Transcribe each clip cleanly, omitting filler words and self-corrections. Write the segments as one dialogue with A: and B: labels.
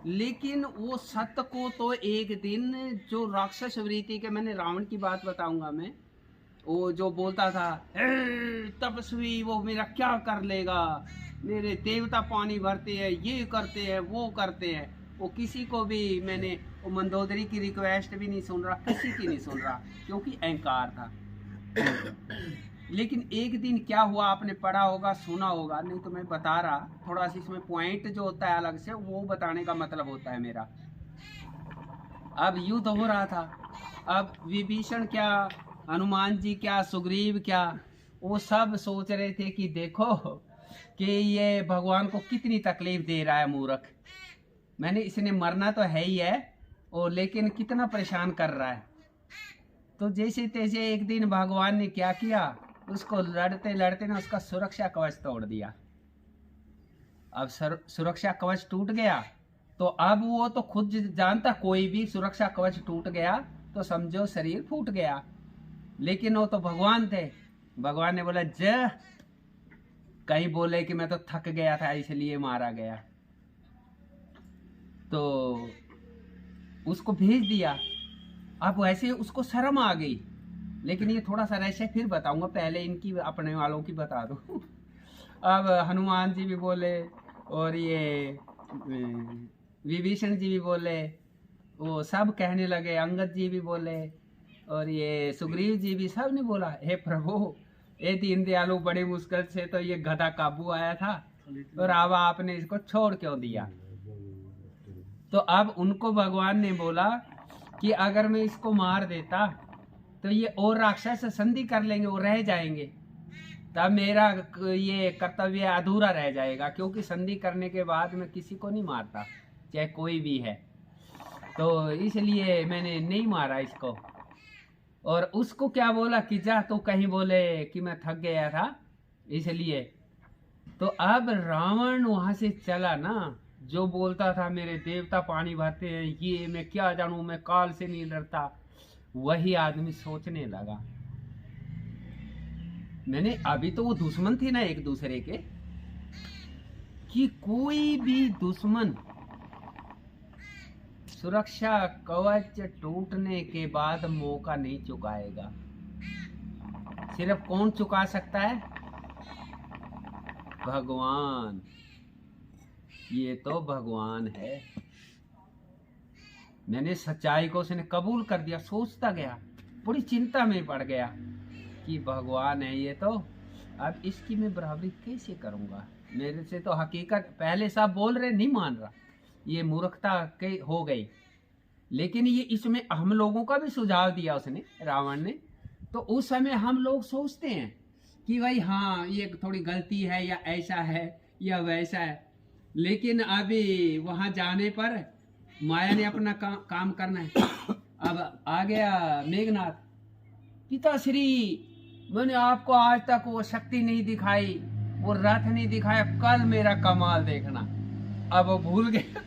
A: लेकिन वो सत्य को तो एक दिन जो राक्षस वृत्ति के, मैंने रावण की बात बताऊंगा मैं, वो जो बोलता था तपस्वी वो मेरा क्या कर लेगा, मेरे देवता पानी भरते हैं, ये करते हैं वो करते हैं, वो किसी को भी मैंने वो मंदोदरी की रिक्वेस्ट भी नहीं सुन रहा, किसी की नहीं सुन रहा, क्योंकि अहंकार था। लेकिन एक दिन क्या हुआ, आपने पढ़ा होगा सुना होगा, नहीं तो मैं बता रहा, थोड़ा सा इसमें पॉइंट जो होता है अलग से वो बताने का मतलब होता है मेरा। अब युद्ध हो रहा था, अब विभीषण क्या, हनुमान जी क्या, सुग्रीव क्या, वो सब सोच रहे थे कि देखो कि ये भगवान को कितनी तकलीफ दे रहा है मूर्ख, मैंने इसने मरना तो है ही है, और लेकिन कितना परेशान कर रहा है। तो जैसे तैसे एक दिन भगवान ने क्या किया, उसको लड़ते लड़ते ना उसका सुरक्षा कवच तोड़ दिया। अब सुरक्षा कवच टूट गया, तो अब वो तो खुद जानता, कोई भी सुरक्षा कवच टूट गया तो समझो शरीर फूट गया। लेकिन वो तो भगवान थे, भगवान ने बोला ज कहीं बोले कि मैं तो थक गया था इसलिए मारा गया, तो उसको भेज दिया। अब वैसे उसको शर्म आ गई, लेकिन ये थोड़ा सा रहस्य फिर बताऊंगा, पहले इनकी अपने वालों की बता दूं। अब हनुमान जी भी बोले, और ये विभीषण जी भी बोले, वो सब कहने लगे, अंगद जी भी बोले, और ये सुग्रीव जी भी, सब ने बोला हे प्रभु, ये दीन दयालु बड़ी मुश्किल से तो ये गधा काबू आया था, और अब आपने इसको छोड़ क्यों दिया। तो अब उनको भगवान ने बोला कि अगर मैं इसको मार देता तो ये और राक्षस संधि कर लेंगे, वो रह जाएंगे, तब मेरा ये कर्तव्य अधूरा रह जाएगा, क्योंकि संधि करने के बाद मैं किसी को नहीं मारता, चाहे कोई भी है, तो इसलिए मैंने नहीं मारा इसको। और उसको क्या बोला कि जा तो कहीं बोले कि मैं थक गया था इसलिए। तो अब रावण वहां से चला ना, जो बोलता था मेरे देवता पानी भरते हैं, ये मैं क्या जानू, मैं काल से नहीं डरता, वही आदमी सोचने लगा, मैंने अभी तो वो दुश्मन थे ना एक दूसरे के, कि कोई भी दुश्मन सुरक्षा कवच टूटने के बाद मौका नहीं चुकाएगा। सिर्फ कौन चुका सकता है, भगवान, ये तो भगवान है। मैंने सच्चाई को उसने कबूल कर दिया, सोचता गया, बड़ी चिंता में पड़ गया कि भगवान है ये तो, अब इसकी मैं बराबरी कैसे करूंगा, मेरे से तो हकीकत पहले सब बोल रहे, नहीं मान रहा, ये मूर्खता के हो गई। लेकिन ये इसमें हम लोगों का भी सुझाव दिया उसने, रावण ने, तो उस समय हम लोग सोचते हैं कि भाई हाँ ये थोड़ी गलती है, या ऐसा है या वैसा है, लेकिन अभी वहां जाने पर माया ने अपना काम करना है। अब आ गया मेघनाथ, पिताश्री मैंने आपको आज तक वो शक्ति नहीं दिखाई, वो रथ नहीं दिखाया, कल मेरा कमाल देखना। अब वो भूल गया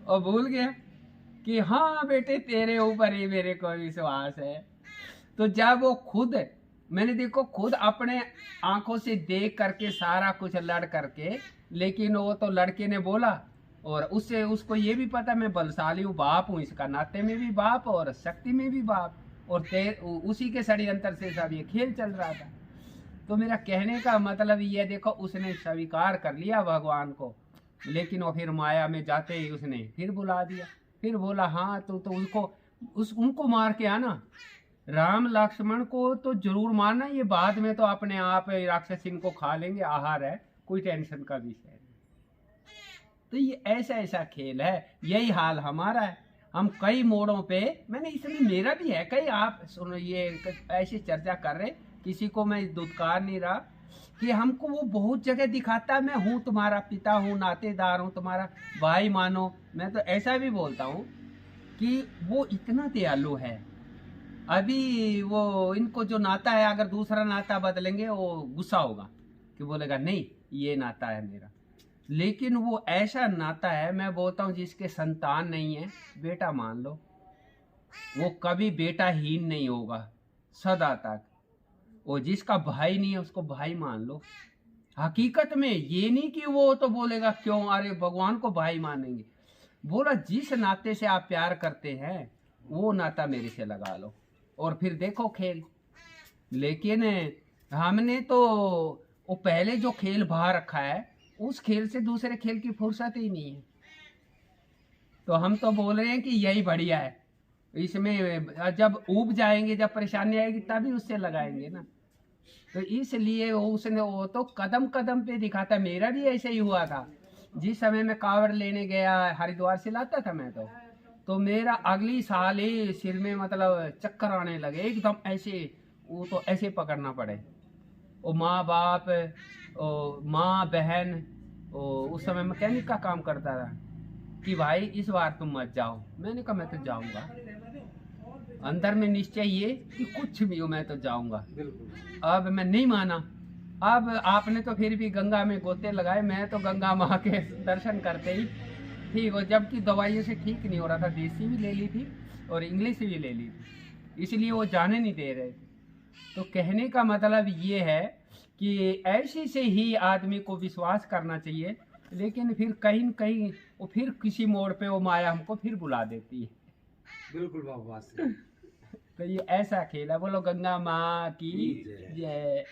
A: और भूल गया कि हाँ बेटे तेरे ऊपर ही मेरे को विश्वास है। तो जब वो खुद, मैंने देखो खुद अपने आंखों से देख करके सारा कुछ लड़ करके, लेकिन वो तो लड़के ने बोला, और उससे उसको ये भी पता मैं बलशाली हूँ, बाप हूँ इसका, नाते में भी बाप और शक्ति में भी बाप, और उसी के षड्यंत्र से सब ये खेल चल रहा था। तो मेरा कहने का मतलब ये, देखो उसने स्वीकार कर लिया भगवान को, लेकिन वो फिर माया में जाते ही उसने फिर बुला दिया, फिर बोला हाँ तो उनको उनको मार के आना, राम लक्ष्मण को तो जरूर मारना, ये बाद में तो अपने आप राक्षस इनको खा लेंगे, आहार है, कोई टेंशन का विषय नहीं। तो ये ऐसा ऐसा खेल है, यही हाल हमारा है। हम कई मोड़ों पे, मैंने इसमें मेरा भी है कई, आप सुनो ये ऐसी चर्चा कर रहे, किसी को मैं दुत्कार नहीं रहा, कि हमको वो बहुत जगह दिखाता, मैं हूँ तुम्हारा पिता हूँ, नातेदार हूँ, तुम्हारा भाई मानो, मैं तो ऐसा भी बोलता हूँ कि वो इतना दयालु है। अभी वो इनको जो नाता है, अगर दूसरा नाता बदलेंगे वो गुस्सा होगा, कि बोलेगा नहीं ये नाता है मेरा, लेकिन वो ऐसा नाता है, मैं बोलता हूँ जिसके संतान नहीं है, बेटा मान लो, वो कभी बेटा हीन नहीं होगा सदा तक, और जिसका भाई नहीं है उसको भाई मान लो, हकीकत में ये नहीं कि वो तो बोलेगा क्यों, अरे भगवान को भाई मानेंगे। बोला जिस नाते से आप प्यार करते हैं वो नाता मेरे से लगा लो और फिर देखो खेल। लेकिन हमने तो वो पहले जो खेल बाहर रखा है उस खेल से दूसरे खेल की फुर्सत ही नहीं है। तो हम तो बोल रहे हैं कि यही बढ़िया है, इसमें जब ऊब जाएंगे, जब परेशानी आएगी तभी उससे लगाएंगे ना। तो इसलिए उसने वो तो कदम कदम पे दिखाता। मेरा भी ऐसे ही हुआ था, जिस समय मैं कावड़ लेने गया हरिद्वार से लाता था मैं तो मेरा अगली साल ही सिर में मतलब चक्कर आने लगे एकदम ऐसे। वो तो ऐसे पकड़ना पड़े। वो माँ बाप, ओ माँ बहन, उस समय मैकेनिक का काम करता था कि भाई इस बार तुम मत जाओ। मैंने कहा मैं तो जाऊंगा, अंदर में निश्चय ये कि कुछ भी हो मैं तो जाऊंगा। अब मैं नहीं माना। अब आपने तो फिर भी गंगा में गोते लगाए, मैं तो गंगा माँ के दर्शन करते ही ठीक हो, जबकि दवाइयों से ठीक नहीं हो रहा था। देसी भी ले ली थी और इंग्लिश भी ले ली थी, इसलिए वो जाने नहीं दे रहे थे। तो कहने का मतलब ये है कि ऐसे से ही आदमी को विश्वास करना चाहिए, लेकिन फिर कहीं न कहीं वो फिर किसी मोड़ पे वो माया हमको फिर बुला देती है।
B: बिल्कुल बाबा।
A: तो ये ऐसा खेल है। बोलो गंगा माँ की जय।